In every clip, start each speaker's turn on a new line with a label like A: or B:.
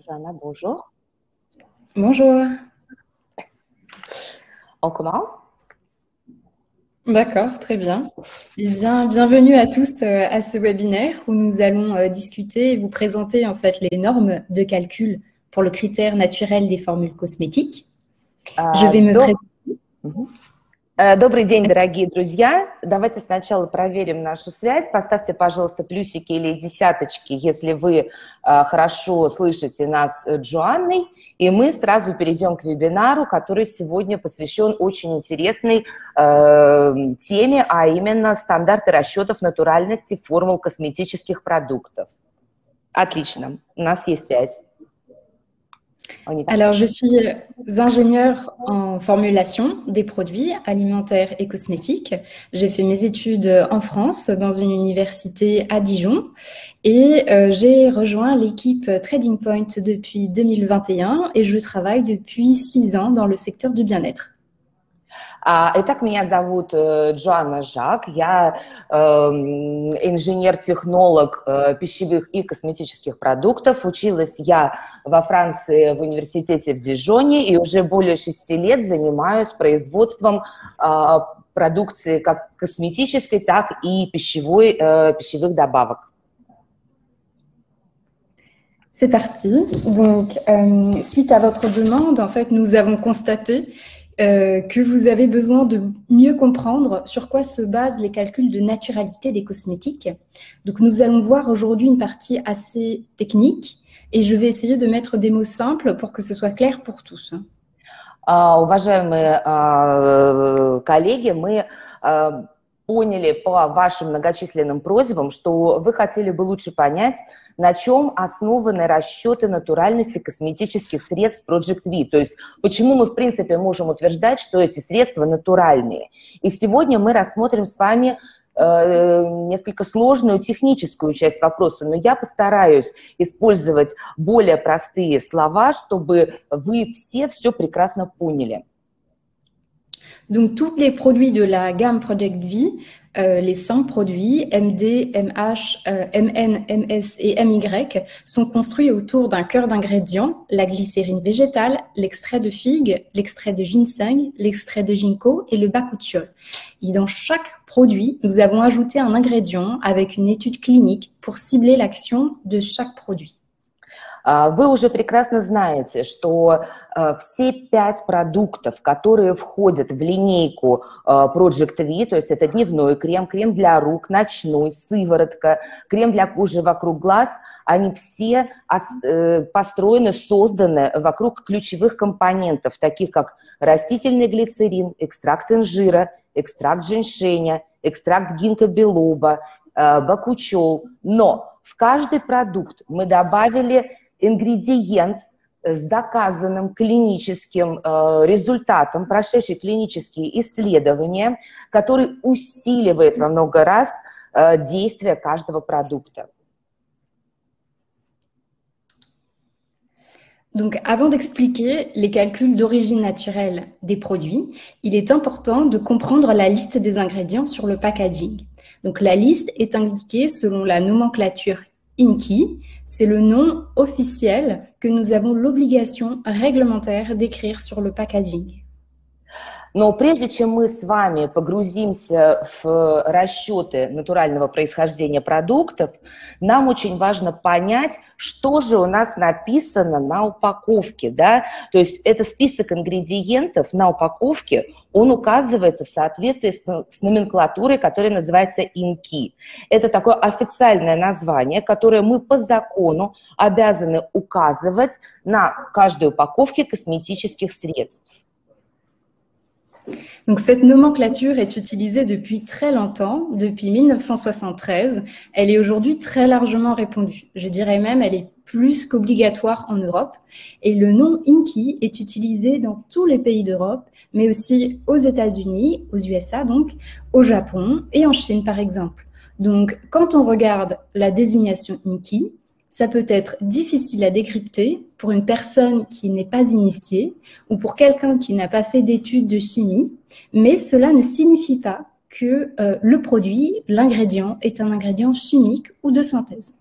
A: Johanna, bonjour.
B: Bonjour.
A: On commence?
B: D'accord, très bien. Eh bien, bienvenue à tous à ce webinaire où nous allons discuter et vous présenter en fait les normes de calcul pour le critère naturel des formules cosmétiques. Je vais me présenter.
A: Добрый день, дорогие друзья. Давайте сначала проверим нашу связь. Поставьте, пожалуйста, плюсики или десяточки, если вы хорошо слышите нас с Джоанной. И мы сразу перейдем к вебинару, который сегодня посвящен очень интересной теме, а именно стандарты расчетов натуральности формул косметических продуктов. Отлично, у нас есть связь.
B: Alors, je suis ingénieure en formulation des produits alimentaires et cosmétiques. J'ai fait mes études en France dans une université à Dijon et j'ai rejoint l'équipe Trading Point depuis 2021 et je travaille depuis 6 ans dans le secteur du bien-être.
A: Итак, меня зовут Джоанна Жак, я инженер-технолог пищевых и косметических продуктов. Училась я во Франции в университете в Дижоне и уже более 6 лет занимаюсь производством продукции как косметической, так и пищевых добавок.
B: C'est parti. Donc, suite à votre demande, en fait, nous avons constaté que vous avez besoin de mieux comprendre sur quoi se basent les calculs de naturalité des cosmétiques. Donc, nous allons voir aujourd'hui une partie assez technique et je vais essayer de mettre des mots simples pour que ce soit clair pour tous.
A: Уважаемые коллеги, мы поняли по вашим многочисленным просьбам, что вы хотели бы лучше понять, на чем основаны расчеты натуральности косметических средств Project V. То есть почему мы, в принципе, можем утверждать, что эти средства натуральные. И сегодня мы рассмотрим с вами несколько сложную техническую часть вопроса, но я постараюсь использовать более простые слова, чтобы вы все прекрасно поняли.
B: Donc, tous les produits de la gamme Project V, les 5 produits, MD, MH, MN, MS et MY, sont construits autour d'un cœur d'ingrédients, la glycérine végétale, l'extrait de figue, l'extrait de ginseng, l'extrait de ginkgo et le bakuchiol. Et dans chaque produit, nous avons ajouté un ingrédient avec une étude clinique pour cibler l'action de chaque produit.
A: Вы уже прекрасно знаете, что все 5 продуктов, которые входят в линейку Project V, то есть это дневной крем, крем для рук, ночной, сыворотка, крем для кожи вокруг глаз, они все построены, созданы вокруг ключевых компонентов, таких как растительный глицерин, экстракт инжира, экстракт женьшеня, экстракт гинка билоба, бакучол. Но в каждый продукт мы добавили ингредиент с доказанным клиническим результатом, прошедший клинические исследования, который усиливает во много раз действие каждого продукта.
B: Donc, avant d'expliquer les calculs d'origine naturelle des produits, il est important de comprendre la liste des ingrédients sur le packaging. Donc, la liste est indiquée selon la nomenclature INCI. C'est le nom officiel que nous avons l'obligation réglementaire d'écrire sur le packaging.
A: Но прежде чем мы с вами погрузимся в расчеты натурального происхождения продуктов, нам очень важно понять, что же у нас написано на упаковке, да? То есть это список ингредиентов на упаковке, он указывается в соответствии с номенклатурой, которая называется INCI. Это такое официальное название, которое мы по закону обязаны указывать на каждой упаковке косметических средств.
B: Donc, cette nomenclature est utilisée depuis très longtemps, depuis 1973. Elle est aujourd'hui très largement répandue. Je dirais même elle est plus qu'obligatoire en Europe. Et le nom INCI est utilisé dans tous les pays d'Europe, mais aussi aux États-Unis, aux USA donc, au Japon et en Chine par exemple. Donc, quand on regarde la désignation INCI, ça peut être difficile à décrypter pour une personne qui n'est pas initiée ou pour quelqu'un qui n'a pas fait d'études de chimie, mais cela ne signifie pas que le produit, l'ingrédient, est un ingrédient chimique ou de synthèse.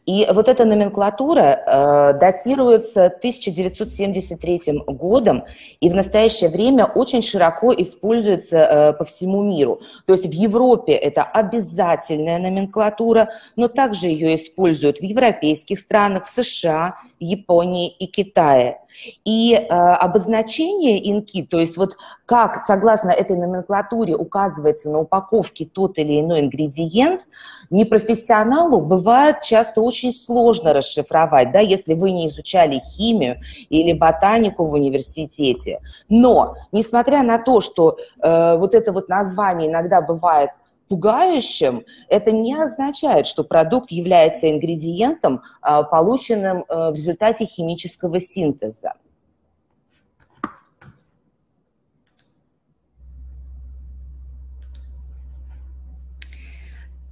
A: И вот эта номенклатура датируется 1973 годом и в настоящее время очень широко используется по всему миру. То есть в Европе это обязательная номенклатура, но также ее используют в европейских странах, в США, Японии и Китае. И обозначение INCI, то есть вот как согласно этой номенклатуре указывается на упаковке тот или иной ингредиент, непрофессионалу бывает часто очень сложно расшифровать, да, если вы не изучали химию или ботанику в университете. Но, несмотря на то, что вот это вот название иногда бывает пугающим, это не означает, что продукт является ингредиентом, полученным в результате химического синтеза.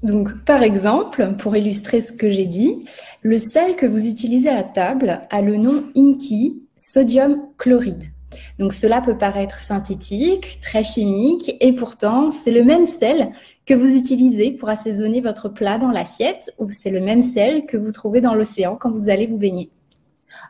B: Donc, par exemple, pour illustrer ce que j'ai dit, le sel que vous utilisez à table a le nom INCI, sodium chloride. Donc, cela peut paraître synthétique, très chimique, et pourtant, c'est le même sel que vous utilisez pour assaisonner votre plat dans l'assiette, ou c'est le même sel que vous trouvez dans l'océan quand vous allez vous baigner.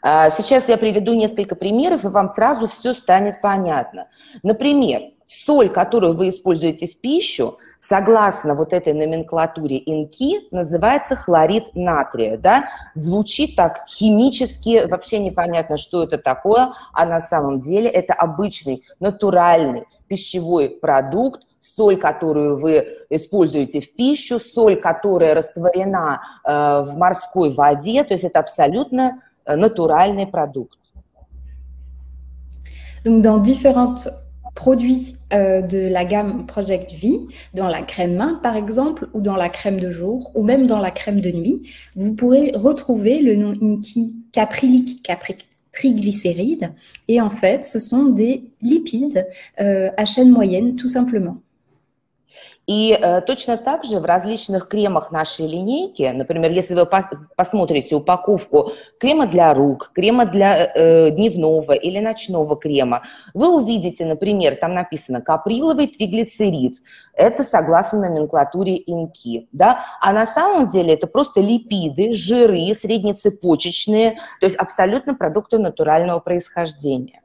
A: Сейчас я приведу несколько примеров, и вам сразу все станет понятно. Например, соль, которую вы используете в пищу, согласно вот этой номенклатуре INCI, называется хлорид натрия. Да? Звучит так химически, вообще непонятно, что это такое, а на самом деле это обычный натуральный пищевой продукт, соль, которую вы используете в пищу, соль, которая растворена в морской воде, то есть это абсолютно натуральный продукт.
B: Donc, dans différents produits de la gamme Project V, dans la crème main par exemple, ou dans la crème de jour, ou même dans la crème de nuit, vous pourrez retrouver le nom INCI caprylique triglycérides. Et en fait, ce sont des lipides à chaîne moyenne, tout simplement.
A: И точно так же в различных кремах нашей линейки, например, если вы посмотрите упаковку крема для рук, крема для дневного или ночного крема, вы увидите, например, там написано каприловый триглицерид. Это согласно номенклатуре INCI. Да? А на самом деле это просто липиды, жиры, среднецепочечные, то есть абсолютно продукты натурального происхождения.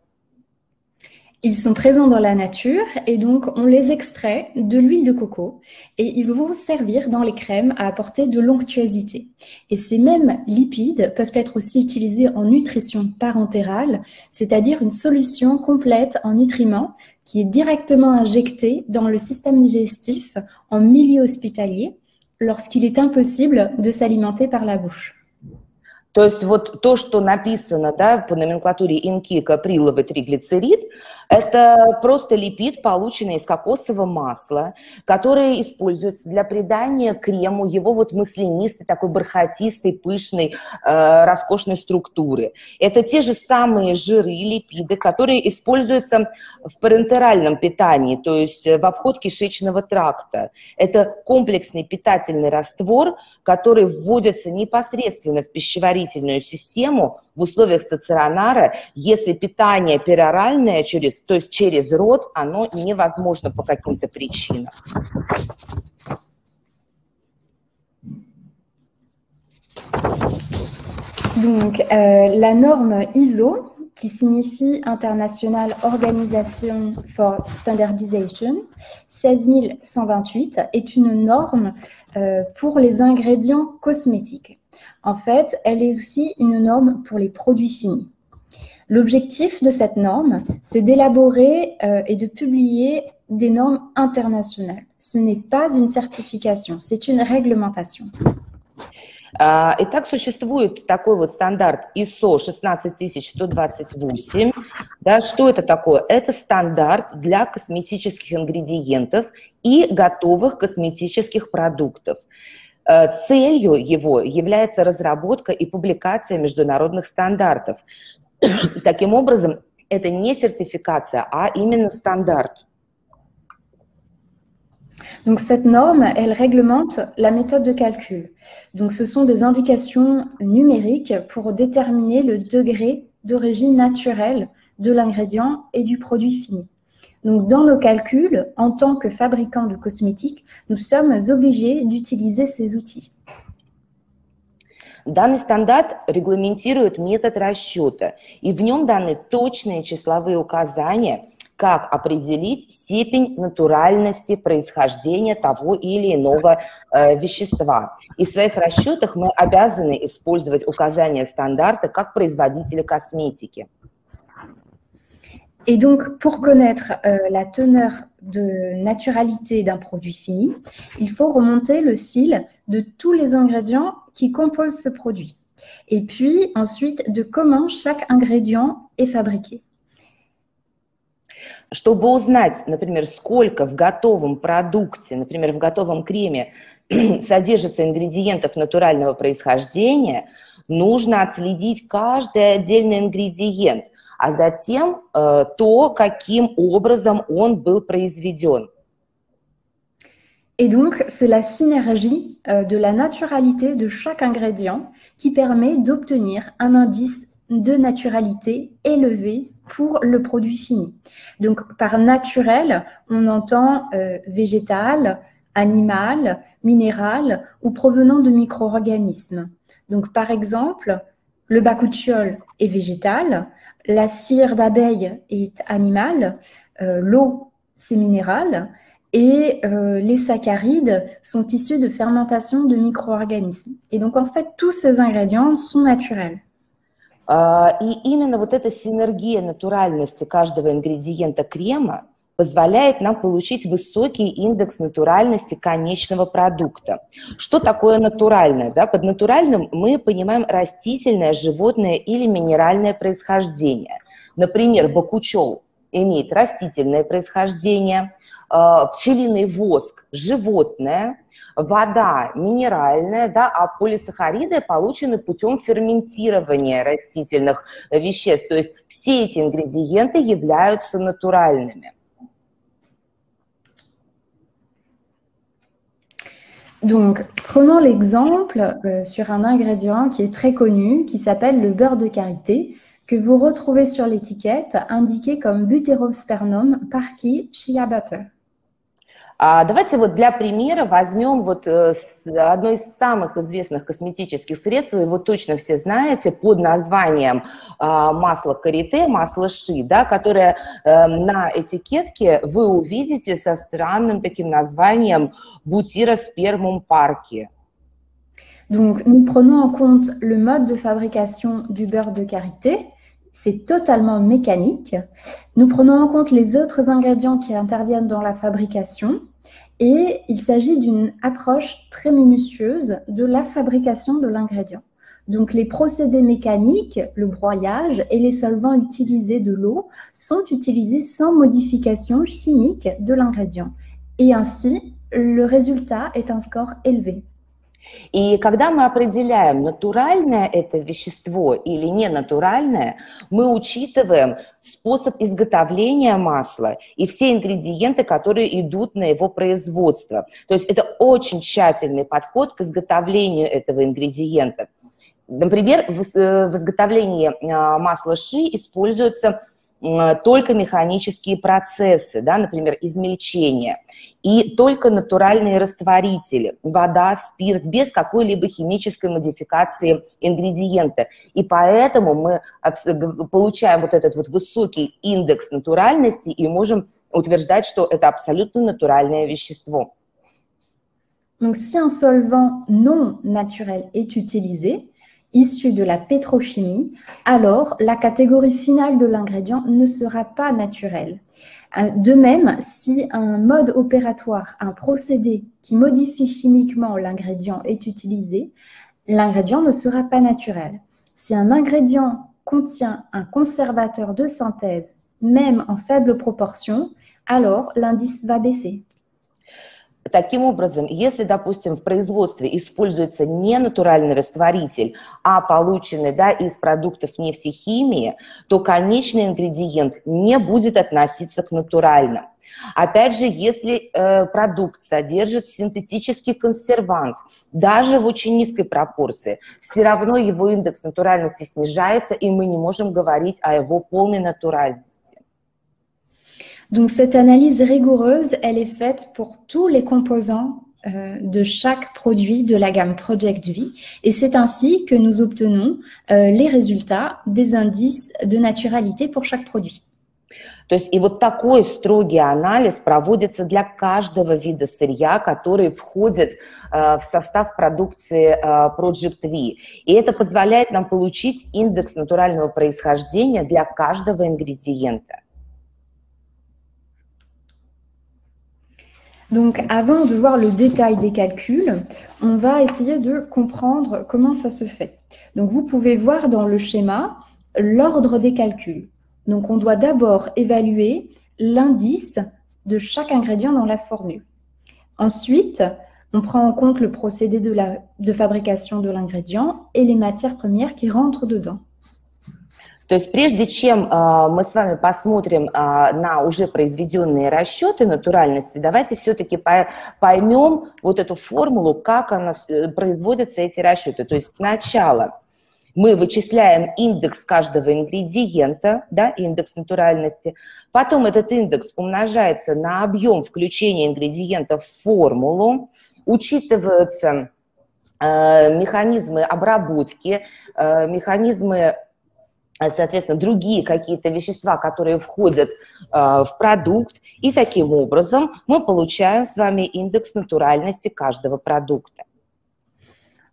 B: Ils sont présents dans la nature et donc on les extrait de l'huile de coco et ils vont servir dans les crèmes à apporter de l'onctuosité. Et ces mêmes lipides peuvent être aussi utilisés en nutrition parentérale, c'est-à-dire une solution complète en nutriments qui est directement injectée dans le système digestif en milieu hospitalier lorsqu'il est impossible de s'alimenter par la bouche.
A: То есть вот то, что написано, да, по номенклатуре INCI каприловый триглицерид, это просто липид, полученный из кокосового масла, который используется для придания крему его вот маслянистой, такой бархатистой, пышной, роскошной структуры. Это те же самые жиры, липиды, которые используются в парентеральном питании, то есть в обход кишечного тракта. Это комплексный питательный раствор, который вводится непосредственно в пищеварительную систему в условиях стационара, если питание пероральное, то есть через рот, оно невозможно по каким-то причинам.
B: Donc, la norme ISO, qui signifie International Organization for Standardization, 16128, est une norme pour les ingrédients cosmétiques. En fait, elle est aussi une norme pour les produits finis. L'objectif de cette norme, c'est d'élaborer et de publier des normes internationales. Ce n'est pas une certification, c'est une réglementation.
A: Итак, существует такой вот стандарт ISO 16128. Да, что это такое? Это стандарт для косметических ингредиентов и готовых косметических продуктов. Целью его является разработка и публикация международных стандартов. Таким образом, это не сертификация, а именно стандарт.
B: Donc, cette norme, elle réglemente la méthode de calcul. Donc, ce sont des indications numériques pour déterminer le degré d'origine naturelle de l'ingrédient et du produit fini. Donc, dans nos calculs, en tant que fabricant de cosmétiques, nous sommes obligés d'utiliser ces outils.
A: Данный стандарт регламентирует метод расчета, и в нем даны точные числовые указания, как определить степень натуральности происхождения того или иного вещества. И в своих расчетах мы обязаны использовать указания стандарта как производители косметики.
B: Et donc, pour connaître la teneur de naturalité d'un produit fini, il faut remonter le fil de tous les ingrédients qui composent ce produit. Et puis, ensuite, de comment chaque ingrédient est fabriqué.
A: Чтобы узнать, например, сколько в готовом продукте, например, в готовом креме содержится ингредиентов натурального происхождения, нужно отследить каждый отдельный ингредиент, а затем то, каким образом он был произведен.
B: Et donc, c'est la synergie de la naturalité de chaque ingrédient qui permet d'obtenir un indice de naturalité élevé pour le produit fini. Donc, par naturel, on entend végétal, animal, minéral ou provenant de micro-organismes. Donc, par exemple, le bakuchiol est végétal, la cire d'abeille est animale, l'eau, c'est minéral, et les saccharides sont issus de fermentation de micro-organismes. Et donc, en fait, tous ces ingrédients sont naturels.
A: И именно вот эта синергия натуральности каждого ингредиента крема позволяет нам получить высокий индекс натуральности конечного продукта. Что такое натуральное? Да? Под натуральным мы понимаем растительное, животное или минеральное происхождение. Например, бакучол имеет растительное происхождение, пчелиный воск – животное, вода минеральная, да, а полисахариды получены путем ферментирования растительных веществ. То есть все эти ингредиенты являются натуральными.
B: Donc, prenons l'exemple sur un ingrédient qui est très connu, qui s'appelle le beurre de karité, que vous retrouvez sur l'étiquette indiqué comme Butyrosphagnum parkii shea butter.
A: Давайте вот для примера возьмем вот одно из самых известных косметических средств, вы его точно все знаете, под названием масло карите, масло ши, да, которое на этикетке вы увидите со странным таким названием Butyrosphagnum parkii.
B: Donc, nous prenons en compte le mode de fabrication du beurre de karité. C'est totalement mécanique. Nous prenons en compte les autres ingrédients qui interviennent dans la fabrication et il s'agit d'une approche très minutieuse de la fabrication de l'ingrédient. Donc, les procédés mécaniques, le broyage et les solvants utilisés de l'eau sont utilisés sans modification chimique de l'ingrédient. Et ainsi, le résultat est un score élevé.
A: И когда мы определяем, натуральное это вещество или ненатуральное, мы учитываем способ изготовления масла и все ингредиенты, которые идут на его производство. То есть это очень тщательный подход к изготовлению этого ингредиента. Например, в изготовлении масла ши используются только механические процессы, да, например, измельчение, и только натуральные растворители, вода, спирт, без какой-либо химической модификации ингредиента. И поэтому мы получаем вот этот вот высокий индекс натуральности и можем утверждать, что это абсолютно натуральное вещество.
B: Donc, si un solvant non naturel est utilisé, issu de la pétrochimie, alors la catégorie finale de l'ingrédient ne sera pas naturelle. De même, si un mode opératoire, un procédé qui modifie chimiquement l'ingrédient est utilisé, l'ingrédient ne sera pas naturel. Si un ingrédient contient un conservateur de synthèse, même en faible proportion, alors l'indice va baisser.
A: Таким образом, если, допустим, в производстве используется не натуральный растворитель, а полученный, да, из продуктов нефтехимии, то конечный ингредиент не будет относиться к натуральным. Опять же, если продукт содержит синтетический консервант, даже в очень низкой пропорции, все равно его индекс натуральности снижается, и мы не можем говорить о его полной натуральности.
B: Donc, cette analyse rigoureuse, elle est faite pour tous les composants de chaque produit de la gamme Project V. Et c'est ainsi que nous obtenons les résultats des indices de naturalité pour chaque produit.
A: То есть и вот такой строгий анализ проводится для каждого вида сырья, который входит в состав продукции Project V. И это позволяет нам получить индекс натурального происхождения для каждого ингредиента.
B: Donc, avant de voir le détail des calculs, on va essayer de comprendre comment ça se fait. Donc, vous pouvez voir dans le schéma l'ordre des calculs. Donc, on doit d'abord évaluer l'indice de chaque ingrédient dans la formule. Ensuite, on prend en compte le procédé de fabrication de l'ingrédient et les matières premières qui rentrent dedans.
A: То есть прежде чем мы с вами посмотрим на уже произведенные расчеты натуральности, давайте все-таки поймем вот эту формулу, как производятся эти расчеты. То есть сначала мы вычисляем индекс каждого ингредиента, да, индекс натуральности. Потом этот индекс умножается на объем включения ингредиентов в формулу. Учитываются механизмы обработки, механизмы, соответственно, другие какие-то вещества, которые входят в продукт. И таким образом мы получаем с вами индекс натуральности каждого продукта.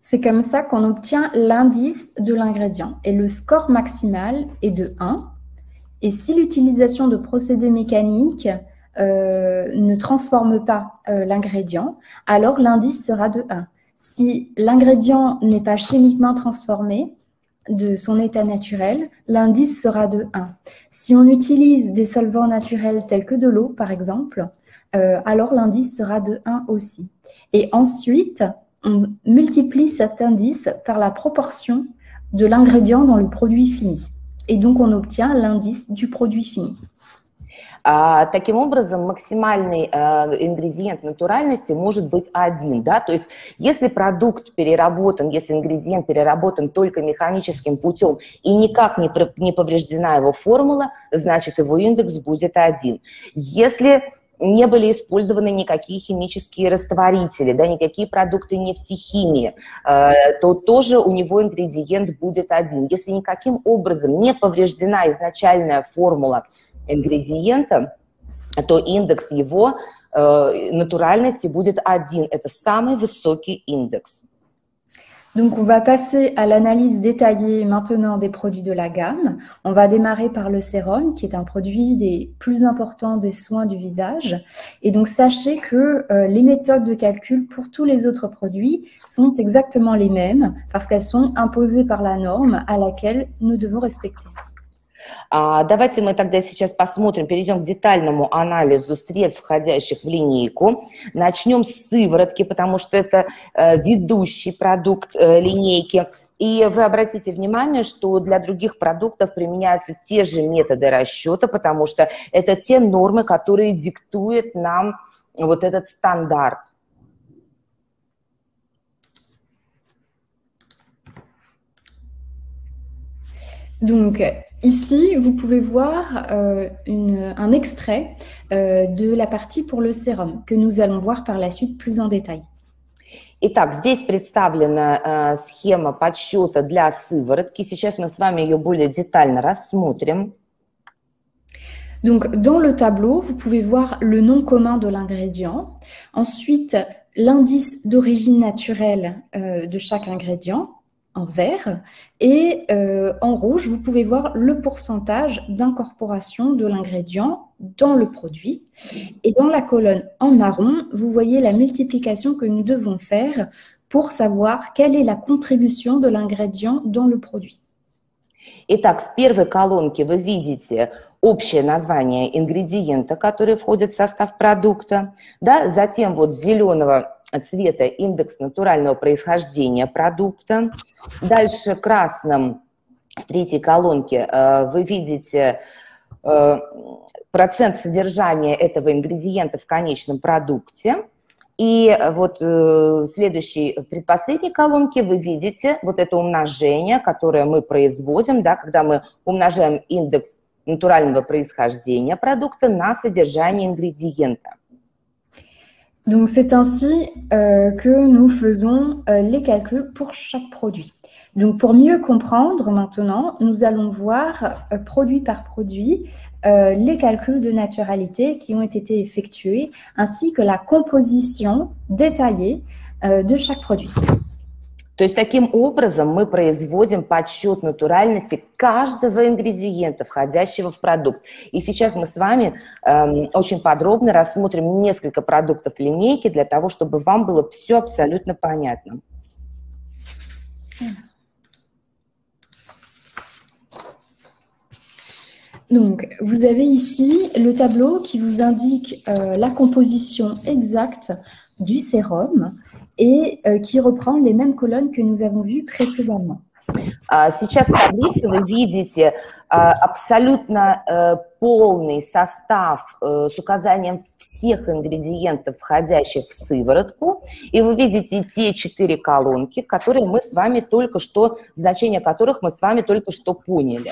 B: C'est comme ça qu'on obtient l'indice de l'ingrédient. Et le score maximal est de 1. Et si l'utilisation de procédés mécaniques ne transforme pas l'ingrédient, alors l'indice sera de 1. Si l'ingrédient n'est pas chimiquement transformé de son état naturel, l'indice sera de 1. Si on utilise des solvants naturels tels que de l'eau, par exemple, alors l'indice sera de 1 aussi. Et ensuite, on multiplie cet indice par la proportion de l'ingrédient dans le produit fini. Et donc, on obtient l'indice du produit fini.
A: Таким образом, максимальный ингредиент натуральности может быть 1. Да? То есть, если продукт переработан, если ингредиент переработан только механическим путем и никак не повреждена его формула, значит, его индекс будет 1. Если не были использованы никакие химические растворители, да, никакие продукты нефтехимии, то тоже у него ингредиент будет 1. Если никаким образом не повреждена изначальная формула ингредиента, то индекс его натуральности будет 1. Это самый высокий индекс.
B: Donc, on va passer à l'analyse détaillée maintenant des produits de la gamme. On va démarrer par le sérum, qui est un produit des plus importants des soins du visage. Et donc, sachez que les méthodes de calcul pour tous les autres produits sont exactement les mêmes parce qu'elles sont imposées par la norme à laquelle nous devons respecter.
A: Давайте мы тогда сейчас посмотрим, перейдем к детальному анализу средств, входящих в линейку. Начнем с сыворотки, потому что это ведущий продукт линейки. И вы обратите внимание, что для других продуктов применяются те же методы расчета, потому что это те нормы, которые диктуют нам вот этот стандарт.
B: Donc, ici, vous pouvez voir un extrait de la partie pour le sérum que nous allons voir par la suite plus en détail.
A: Итак, здесь представлена схема подсчета для сыворотки. Сейчас мы с вами ее более детально рассмотрим.
B: Donc, dans le tableau, vous pouvez voir le nom commun de l'ingrédient. Ensuite, l'indice d'origine naturelle de chaque ingrédient en vert. Et en rouge, vous pouvez voir le pourcentage d'incorporation de l'ingrédient dans le produit. Et dans la colonne en marron, vous voyez la multiplication que nous devons faire pour savoir quelle est la contribution de l'ingrédient dans le produit.
A: Итак, в первой колонке вы видите общее название ингредиента, который входит в состав продукта. Да? Затем вот зеленого цвета индекс натурального происхождения продукта. Дальше красным в третьей колонке вы видите процент содержания этого ингредиента в конечном продукте. И вот в следующей, предпоследней колонке вы видите вот это умножение, которое мы производим, да, когда мы умножаем индекс натурального происхождения продукта на содержание ингредиента.
B: Donc, c'est ainsi que nous faisons les calculs pour chaque produit. Donc, pour mieux comprendre maintenant, nous allons voir produit par produit les calculs de naturalité qui ont été effectués, ainsi que la composition détaillée de chaque produit.
A: То есть таким образом мы производим подсчет натуральности каждого ингредиента, входящего в продукт. И сейчас мы с вами очень подробно рассмотрим несколько продуктов линейки для того, чтобы вам было все абсолютно понятно.
B: Donc, vous avez ici le tableau qui vous indique la composition exacte du sérum et qui reprend les mêmes colonnes que nous avons vues précédemment.
A: Сейчас в таблице вы видите абсолютно полный состав с указанием всех ингредиентов, входящих в сыворотку, и вы видите те 4 колонки, которые мы с вами только что, значения которых мы с вами только что поняли.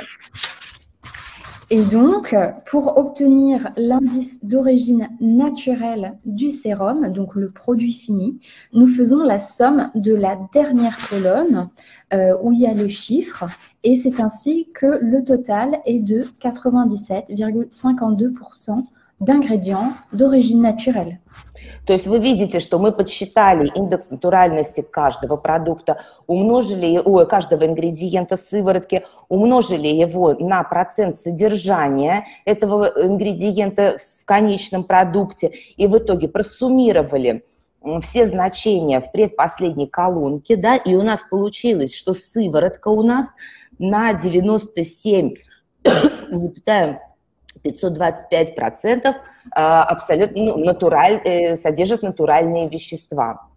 B: Et donc, pour obtenir l'indice d'origine naturelle du sérum, donc le produit fini, nous faisons la somme de la dernière colonne où il y a les chiffres, et c'est ainsi que le total est de 97,52% d'ingrédients d'origine naturelle.
A: То есть вы видите, что мы подсчитали индекс натуральности каждого продукта, каждого ингредиента сыворотки, умножили его на процент содержания этого ингредиента в конечном продукте и в итоге просуммировали все значения в предпоследней колонке, да, и у нас получилось, что сыворотка у нас на 97,525% абсолютно содержит натуральные вещества.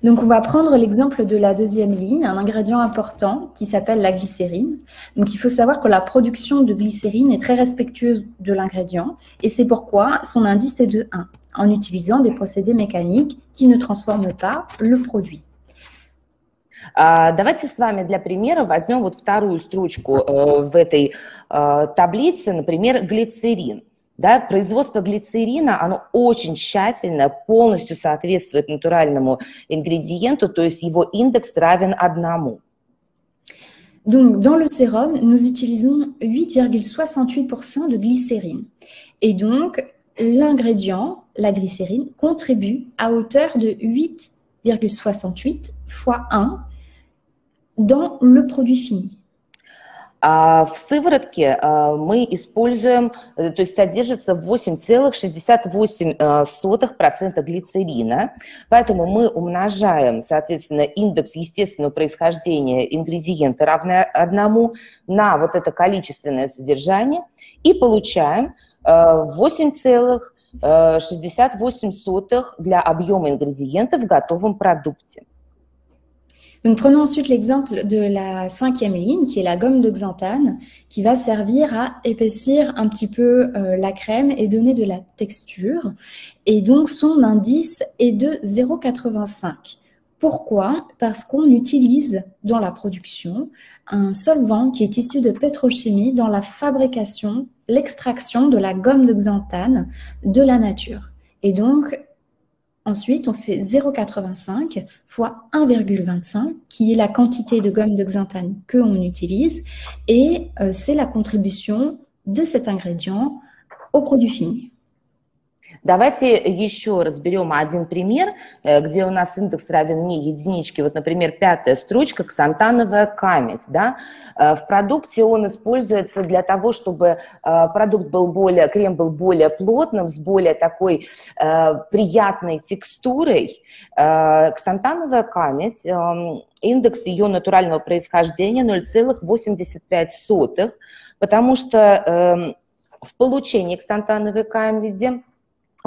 B: Donc, on va prendre l'exemple de la deuxième ligne, un ingrédient important qui s'appelle la glycérine. Donc, il faut savoir que la production de glycérine est très respectueuse de l'ingrédient et c'est pourquoi son indice est de 1 en utilisant des procédés mécaniques qui ne transforment pas le produit.
A: Давайте с вами для примера возьмем вот вторую строчку в этой таблице, например, глицерин. Да, производство глицерина, оно очень тщательно, полностью соответствует натуральному ингредиенту, то есть его индекс равен 1.
B: Donc, dans le sérum, nous utilisons 8,68% de glycérine. Et donc, l'ingrédient, la glycérine, contribue à hauteur de 8,68 fois 1 dans le produit fini.
A: В сыворотке мы используем, то есть содержится 8,68% глицерина, поэтому мы умножаем, соответственно, индекс естественного происхождения ингредиента равный 1 на вот это количественное содержание и получаем 8,68 для объема ингредиента в готовом продукте.
B: Donc, prenons ensuite l'exemple de la 5e ligne, qui est la gomme de xanthane, qui va servir à épaissir un petit peu la crème et donner de la texture. Et donc, son indice est de 0,85. Pourquoi? Parce qu'on utilise dans la production un solvant qui est issu de pétrochimie dans la fabrication, l'extraction de la gomme de xanthane de la nature. Et donc, ensuite, on fait 0,85 fois 1,25, qui est la quantité de gomme de xanthane qu'on utilise, et c'est la contribution de cet ingrédient au produit fini.
A: Давайте еще разберем один пример, где у нас индекс равен не единичке. Вот, например, 5-я строчка, ксантановая камедь. Да? В продукте он используется для того, чтобы крем был более плотным, с более такой приятной текстурой. Ксантановая камедь, индекс ее натурального происхождения 0,85, потому что в получении ксантановой камеди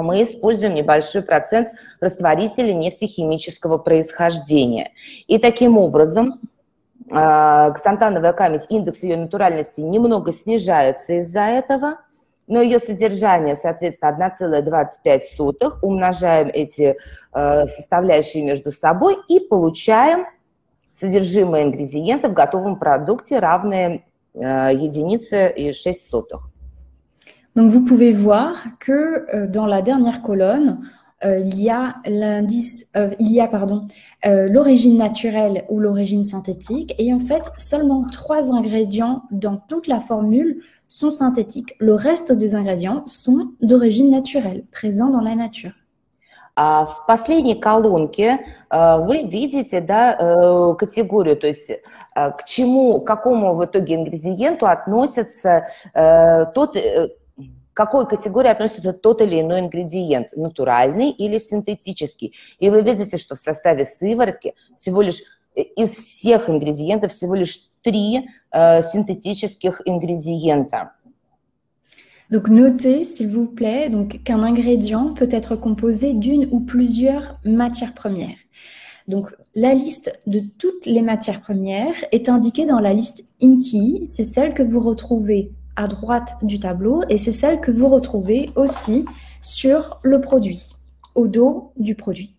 A: мы используем небольшой процент растворителей нефтехимического происхождения. И таким образом ксантановая камедь, индекс ее натуральности немного снижается из-за этого, но ее содержание, соответственно, 1,25, умножаем эти составляющие между собой и получаем содержимое ингредиента в готовом продукте, равное 1,06.
B: Donc, vous pouvez voir que dans la dernière colonne, l'origine naturelle ou l'origine synthétique. Et en fait, seulement 3 ingrédients dans toute la formule sont synthétiques. Le reste des ingrédients sont d'origine naturelle, présents dans la nature.
A: В последней колонке вы видите, да, категорию, то есть к какому в итоге ингредиенту относится к какой категории относится тот или иной ингредиент, натуральный или синтетический. И вы видите, что в составе сыворотки всего lишь из всех ингредиентов всего lишь 3 synthétiques ingrédients.
B: Donc notez, s'il vous plaît, donc qu'un ingrédient peut être composé d'une ou plusieurs matières premières. Donc la liste de toutes les matières premières est indiquée dans la liste INCI, c'est celle que vous retrouvez à droite du tableau et c'est celle que vous retrouvez aussi sur le produit, au dos du produit.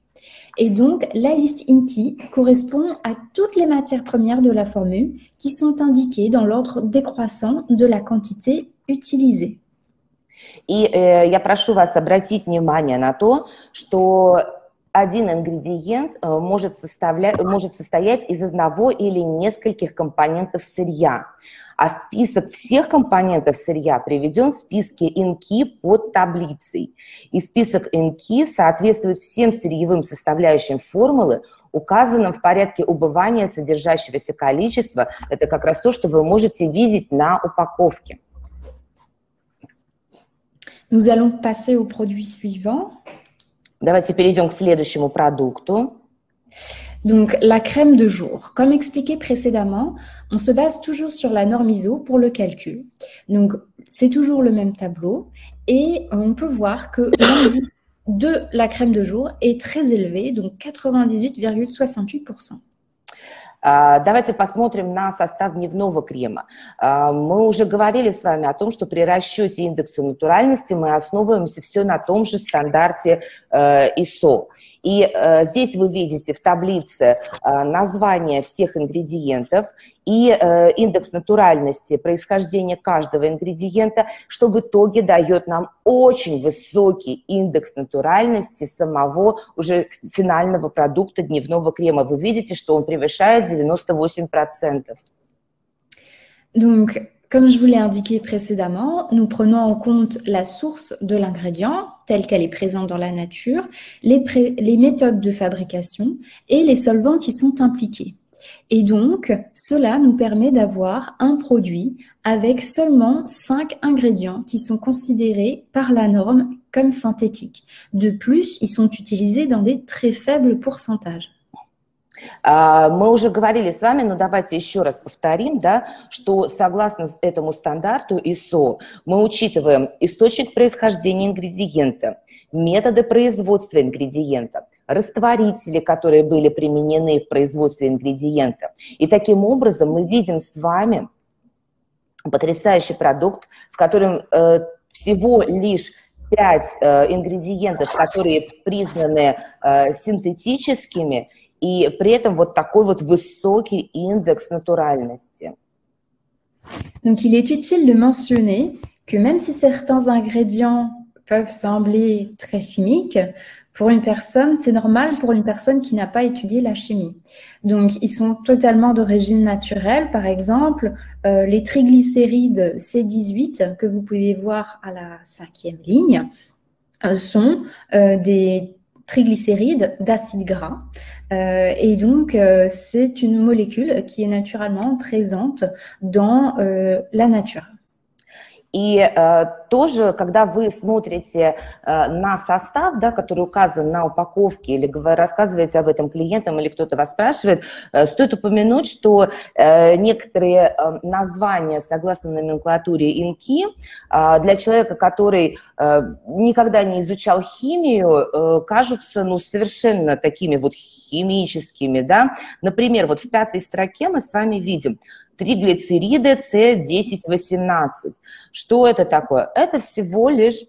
B: Et donc, la liste INCI correspond à toutes les matières premières de la formule qui sont indiquées dans l'ordre décroissant de la quantité utilisée.
A: И я прошу вас обратить внимание на то, что один ингредиент может состоять из одного или нескольких компонентов сырья, а список всех компонентов сырья приведен в списке INCI под таблицей. И список INCI соответствует всем сырьевым составляющим формулы, указанным в порядке убывания содержащегося количества. Это как раз то, что вы можете видеть на упаковке.
B: Nous allons passer au produit suivant.
A: Давайте перейдем к следующему продукту.
B: Donc, la crème de jour. Comme expliqué précédemment, on se base toujours sur la norme ISO pour le calcul. Donc, c'est toujours le même tableau et on peut voir que l'indice de la crème de jour est très élevé, donc 98,68%.
A: Давайте посмотрим на состав дневного крема. Мы уже говорили с вами о том, что при расчете индекса натуральности мы основываемся все на том же стандарте ISO. И здесь вы видите в таблице название всех ингредиентов и индекс натуральности происхождения каждого ингредиента, что в итоге дает нам очень высокий индекс натуральности самого уже финального продукта дневного крема. Вы видите, что он превышает 98%.
B: Donc, comme je vous l'ai indiqué précédemment, nous prenons en compte la source de l'ingrédient, telle qu'elle est présente dans la nature, les méthodes de fabrication et les solvants qui sont impliqués. Et donc, cela nous permet d'avoir un produit avec seulement 5 ingrédients qui sont considérés par la norme comme synthétiques. De plus, ils sont utilisés dans des très faibles pourcentages.
A: Мы уже говорили с вами, но давайте еще раз повторим, да, что согласно этому стандарту ISO мы учитываем источник происхождения ингредиента, методы производства ингредиента, растворители, которые были применены в производстве ингредиента. И таким образом мы видим с вами потрясающий продукт, в котором всего лишь 5 ингредиентов, которые признаны синтетическими, и при этом вот такой вот высокий индекс натуральности.
B: Donc, il est utile de mentionner que même si certains ingrédients peuvent sembler très chimiques, pour une personne, c'est normal pour une personne qui n'a pas étudié la chimie. Donc, ils sont totalement d'origine naturelle. Par exemple, les triglycérides C18 que vous pouvez voir à la 5e ligne sont des triglycérides d'acide gras. Et donc, c'est une molécule qui est naturellement présente dans la nature.
A: И тоже, когда вы смотрите на состав, да, который указан на упаковке, или вы рассказываете об этом клиентам, или кто-то вас спрашивает, стоит упомянуть, что некоторые названия, согласно номенклатуре INCI, для человека, который никогда не изучал химию, кажутся совершенно такими вот химическими. Да? Например, вот в 5-й строке мы с вами видим триглицериды С10-18. Что это такое? Это всего лишь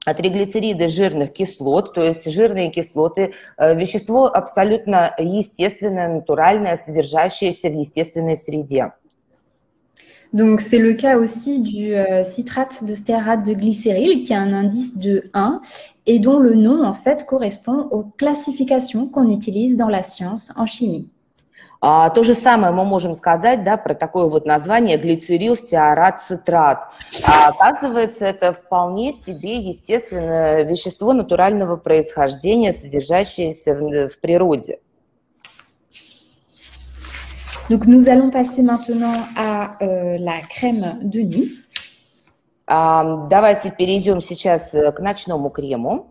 A: триглицериды жирных кислот, то есть жирные кислоты, вещество абсолютно естественное, натуральное, содержащееся в естественной среде.
B: Donc, c'est le cas aussi du citrate de stéarate de glycéryl qui a un indice de 1 et dont le nom, en fait, correspond aux classifications qu'on utilise dans la science en chimie.
A: То же самое мы можем сказать, да, про такое вот название глицерил, стеарат, цитрат. Оказывается, это вполне себе естественное вещество натурального происхождения, содержащееся в природе.
B: Donc, nous allons passer maintenant à la crème de nuit.
A: Давайте перейдем сейчас к ночному крему.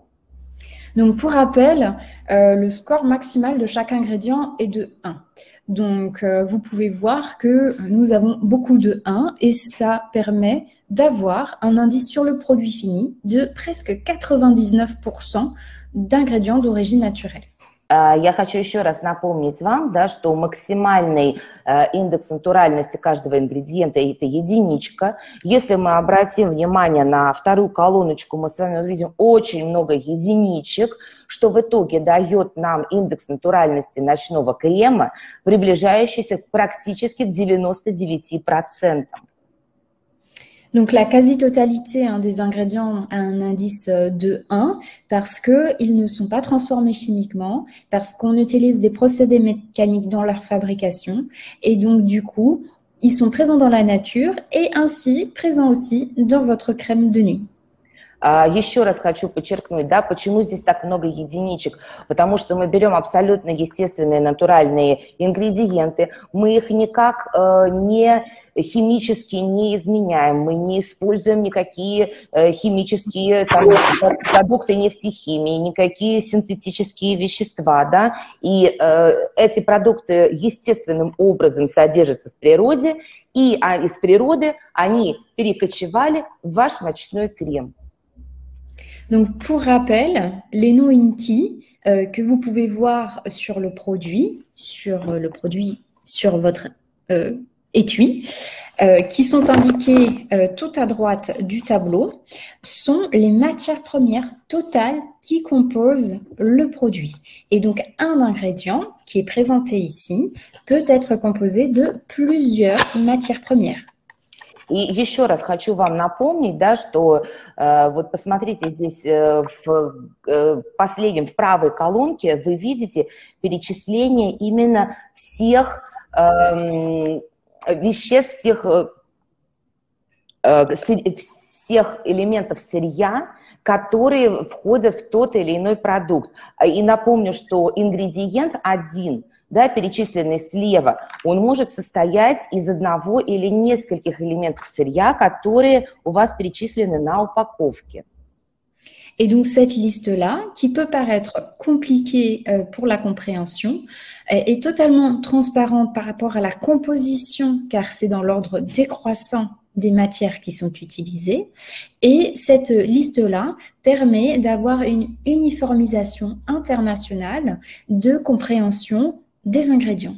B: Donc, pour rappel, le score maximal de chaque ingrédient est de 1. Donc, vous pouvez voir que nous avons beaucoup de 1 et ça permet d'avoir un indice sur le produit fini de presque 99% d'ingrédients d'origine naturelle.
A: Я хочу еще раз напомнить вам, да, что максимальный индекс натуральности каждого ингредиента – это единичка. Если мы обратим внимание на вторую колоночку, мы с вами увидим очень много единичек, что в итоге дает нам индекс натуральности ночного крема, приближающийся практически к 99%.
B: Donc, la quasi-totalité des ingrédients a un indice de 1 parce qu'ils ne sont pas transformés chimiquement, parce qu'on utilise des procédés mécaniques dans leur fabrication et donc, du coup, ils sont présents dans la nature et ainsi présents aussi dans votre crème de nuit.
A: Еще раз хочу подчеркнуть, да, почему здесь так много единичек, потому что мы берем абсолютно естественные натуральные ингредиенты, мы их никак не химически не изменяем, мы не используем никакие химические там, продукты нефтехимии, никакие синтетические вещества, да, и эти продукты естественным образом содержатся в природе, и из природы они перекочевали в ваш ночной крем.
B: Donc, pour rappel, les noms INCI que vous pouvez voir sur le produit, sur votre étui, qui sont indiqués tout à droite du tableau, sont les matières premières totales qui composent le produit. Et donc, un ingrédient qui est présenté ici peut être composé de plusieurs matières premières.
A: И еще раз хочу вам напомнить, да, что вот посмотрите здесь в в правой колонке вы видите перечисление именно всех веществ, всех элементов сырья, которые входят в тот или иной продукт. И напомню, что ингредиент один, да, перечисленный слева, он может состоять из одного или нескольких элементов сырья, которые у вас перечислены на упаковке.
B: Et donc cette liste-là, qui peut paraître compliquée pour la compréhension, est totalement transparente par rapport à la composition, car c'est dans l'ordre décroissant des matières qui sont utilisées. Et cette liste-là permet d'avoir une uniformisation internationale de compréhension des ingrédients.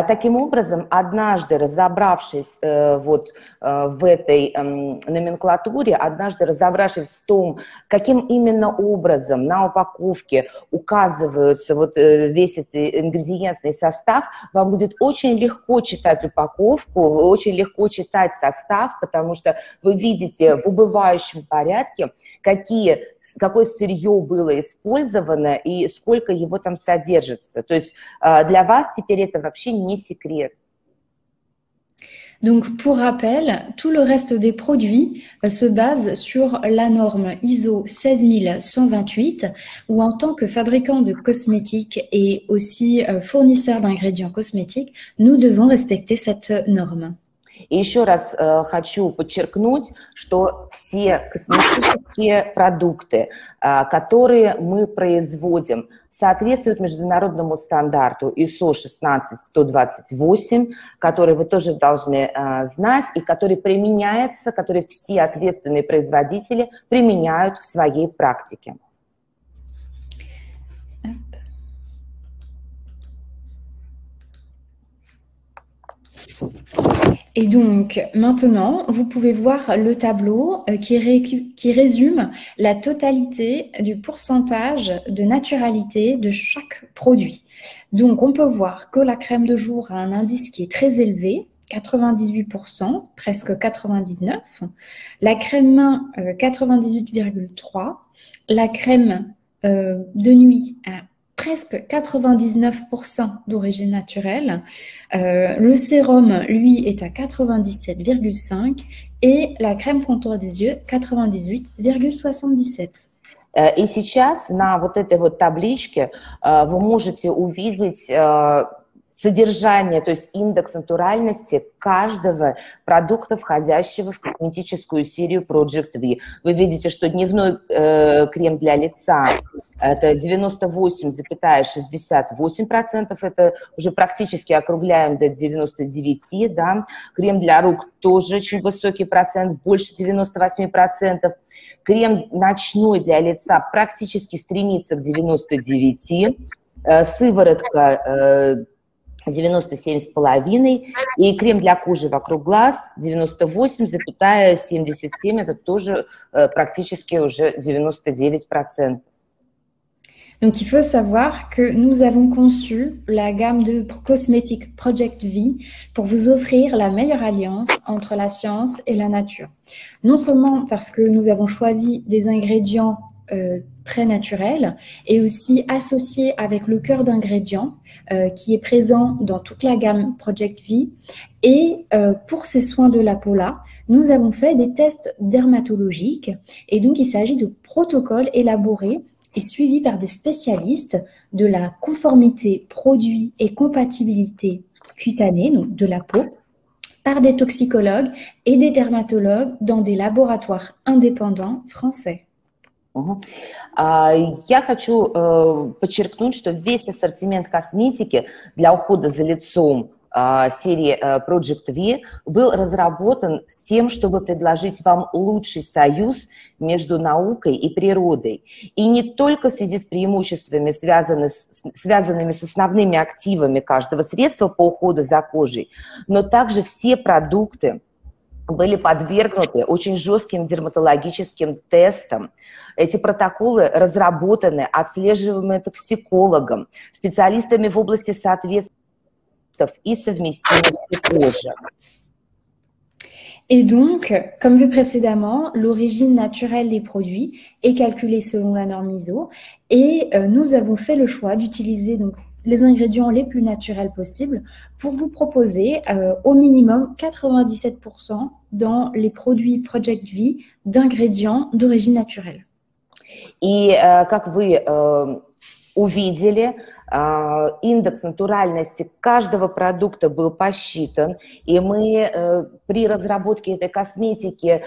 A: Таким образом, однажды разобравшись вот в этой номенклатуре, однажды разобравшись в том, каким именно образом на упаковке указывается вот весь этот ингредиентный состав, вам будет очень легко читать упаковку, очень легко читать состав, потому что вы видите в убывающем порядке, какое сырье было использовано и сколько его там содержится. То есть для вас теперь это вообще не секрет.
B: Donc, pour rappel, tout le reste des produits se base sur la norme ISO 16128, où en tant que fabricant de cosmétiques et aussi fournisseur d'ingrédients cosmétiques, nous devons respecter cette norme.
A: И еще раз хочу подчеркнуть, что все косметические продукты, которые мы производим, соответствуют международному стандарту ISO 16128, который вы тоже должны знать, и который применяется, который все ответственные производители применяют в своей практике.
B: Et donc, maintenant, vous pouvez voir le tableau qui résume la totalité du pourcentage de naturalité de chaque produit. Donc, on peut voir que la crème de jour a un indice qui est très élevé, 98%, presque 99%. La crème main, 98,3%. La crème de nuit à presque 99% d'origine naturelle. Le sérum, lui, est à 97,5% et la crème contour des yeux, 98,77%.
A: И сейчас на вот этой вот табличке вы можете увидеть содержание, то есть индекс натуральности каждого продукта, входящего в косметическую серию Project V. Вы видите, что дневной крем для лица – это 98,68%, это уже практически округляем до 99%, да. Крем для рук тоже очень высокий процент, больше 98%. Крем ночной для лица практически стремится к 99%, сыворотка 97,5%, и крем для кожи вокруг глаз 98,77%, это тоже практически уже 99%.
B: Donc, il faut savoir que nous avons conçu la gamme de cosmétiques Project V pour vous offrir la meilleure alliance entre la science et la nature. Non seulement parce que nous avons choisi des ingrédients très naturels et aussi associés avec le cœur d'ingrédients qui est présent dans toute la gamme Project V. Et pour ces soins de la peau-là, nous avons fait des tests dermatologiques et donc il s'agit de protocoles élaborés et suivi par des spécialistes de la conformité produit et compatibilité cutanée, donc de la peau, par des toxicologues et des dermatologues dans des laboratoires indépendants français.
A: Я хочу подчеркнуть, что весь ассортимент косметики для ухода за лицом серии Project V был разработан с тем, чтобы предложить вам лучший союз между наукой и природой. И не только в связи с преимуществами, связанными с основными активами каждого средства по уходу за кожей, но также все продукты были подвергнуты очень жестким дерматологическим тестам. Эти протоколы разработаны, отслеживаемые токсикологом, специалистами в области соответствия и совместимости кожи.
B: Et donc, comme vu précédemment, l'origine naturelle des produits est calculée selon la norme ISO et nous avons fait le choix d'utiliser donc les ingrédients les plus naturels possibles pour vous proposer au minimum 97% dans les produits Project V d'ingrédients d'origine naturelle.
A: И как вы увидели, индекс натуральности каждого продукта был посчитан, и мы при разработке этой косметики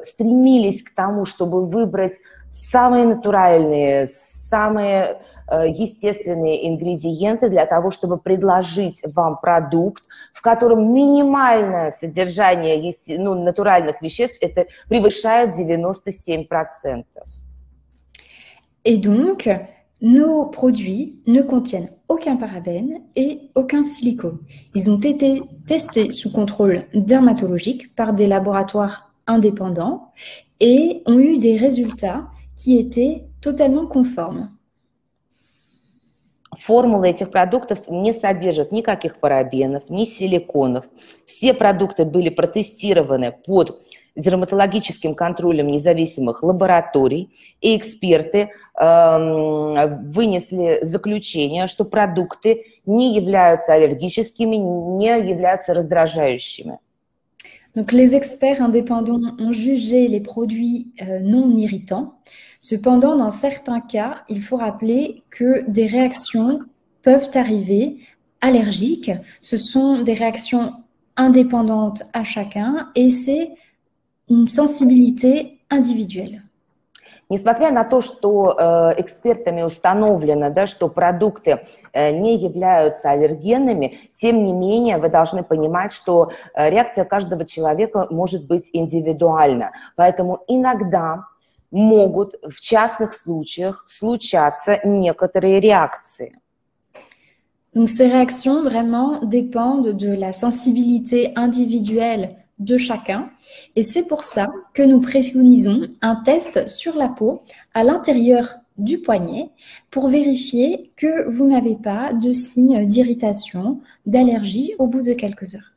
A: стремились к тому, чтобы выбрать самые натуральные, самые естественные ингредиенты для того, чтобы предложить вам продукт, в котором минимальное содержание натуральных веществ это превышает 97%.
B: Et donc, nos produits ne contiennent aucun parabène et aucun silicone. Ils ont été testés sous contrôle dermatologique par des laboratoires indépendants et ont eu des résultats qui étaient totalement conformes.
A: Формулы этих продуктов не содержат никаких парабенов, ни силиконов. Все продукты были протестированы под дерматологическим контролем независимых лабораторий, и эксперты вынесли заключение, что продукты не являются аллергическими, не являются раздражающими.
B: Donc, les experts indépendants ont jugé les produits non irritants. Cependant, dans certains cas, il faut rappeler que des réactions peuvent arriver allergiques. Ce sont des réactions indépendantes à chacun et c'est une sensibilité individuelle.
A: Несмотря на то, что экспертами установлено, да, что продукты не являются аллергенными, тем не менее вы должны понимать, что реакция каждого человека может быть индивидуальна. Поэтому иногда могут в частных случаях случаться некоторые реакции.
B: Donc, ces réactions vraiment dépendent de la sensibilité individuelle de chacun et c'est pour ça que nous préconisons un test sur la peau à l'intérieur du poignet pour vérifier que vous n'avez pas de signes d'irritation, d'allergie au bout de quelques heures.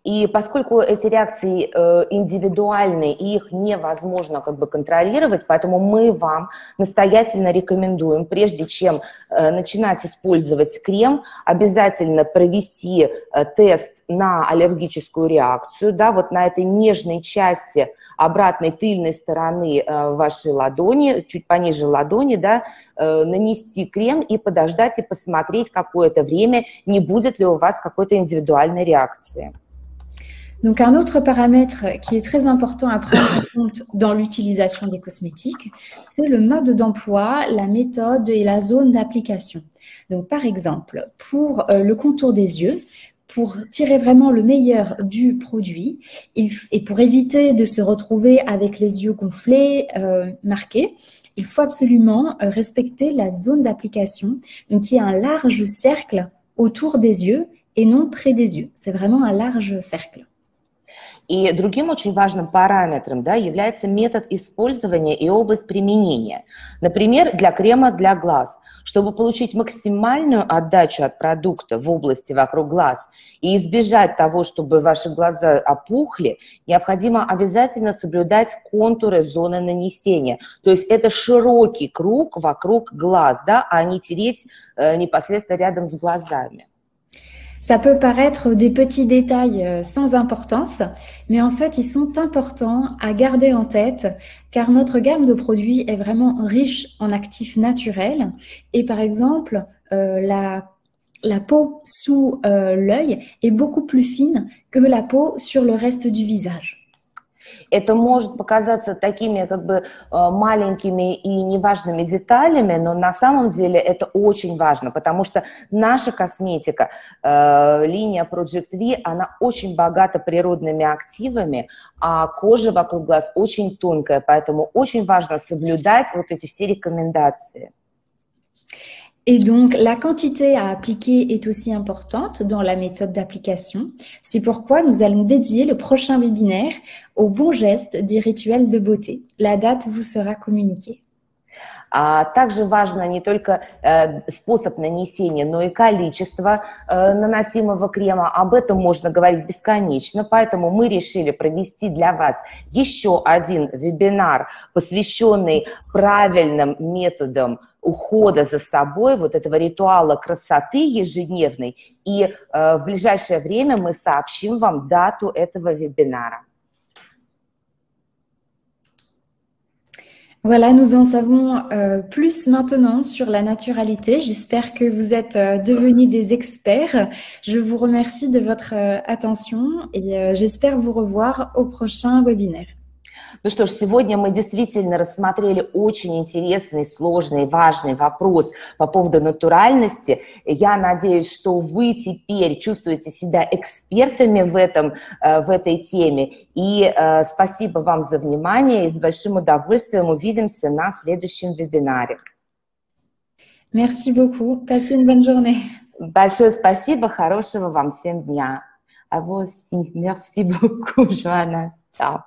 A: И поскольку эти реакции индивидуальны и их невозможно как бы контролировать, поэтому мы вам настоятельно рекомендуем, прежде чем начинать использовать крем, обязательно провести тест на аллергическую реакцию, да, вот на этой нежной части обратной тыльной стороны вашей ладони, чуть пониже ладони, да, нанести крем и подождать и посмотреть какое-то время, не будет ли у вас какой-то индивидуальной réaction.
B: Donc, un autre paramètre qui est très important à prendre en compte dans l'utilisation des cosmétiques, c'est le mode d'emploi, la méthode et la zone d'application. Donc, par exemple, pour le contour des yeux, pour tirer vraiment le meilleur du produit et pour éviter de se retrouver avec les yeux gonflés, marqués, il faut absolument respecter la zone d'application, donc il y a un large cercle autour des yeux et non près des yeux. C'est vraiment un large cercle.
A: И другим очень важным параметром, да, является метод использования и область применения. Например, для крема для глаз. Чтобы получить максимальную отдачу от продукта в области вокруг глаз и избежать того, чтобы ваши глаза опухли, необходимо обязательно соблюдать контуры зоны нанесения. То есть это широкий круг вокруг глаз, да, а не тереть непосредственно рядом с глазами.
B: Ça peut paraître des petits détails sans importance, mais en fait, ils sont importants à garder en tête car notre gamme de produits est vraiment riche en actifs naturels. Et par exemple, la peau sous l'œil est beaucoup plus fine que la peau sur le reste du visage.
A: Это может показаться такими как бы маленькими и неважными деталями, но на самом деле это очень важно, потому что наша косметика, линия Project V, она очень богата природными активами, а кожа вокруг глаз очень тонкая, поэтому очень важно соблюдать вот эти все рекомендации.
B: Et donc, la quantité à appliquer est aussi importante dans la méthode d'application. C'est pourquoi nous allons dédier le prochain webinaire aux bons gestes du rituel de beauté. La date vous sera communiquée.
A: Также важно не только способ нанесения, но и количество наносимого крема. Об этом можно говорить бесконечно, поэтому мы решили провести для вас еще один вебинар, посвященный правильным методам ухода за собой, вот этого ритуала красоты ежедневной. И в ближайшее время мы сообщим вам дату этого вебинара.
B: Voilà, nous en savons plus maintenant sur la naturalité. J'espère que vous êtes devenus des experts. Je vous remercie de votre attention et j'espère vous revoir au prochain webinaire.
A: Ну что ж, сегодня мы действительно рассмотрели очень интересный, сложный, важный вопрос по поводу натуральности. Я надеюсь, что вы теперь чувствуете себя экспертами в этой теме. И спасибо вам за внимание и с большим удовольствием увидимся на следующем вебинаре.
B: Merci beaucoup. Passez une bonne journée.
A: Большое спасибо, хорошего вам всем дня. А vous aussi. Merci beaucoup, Joanna. Ciao.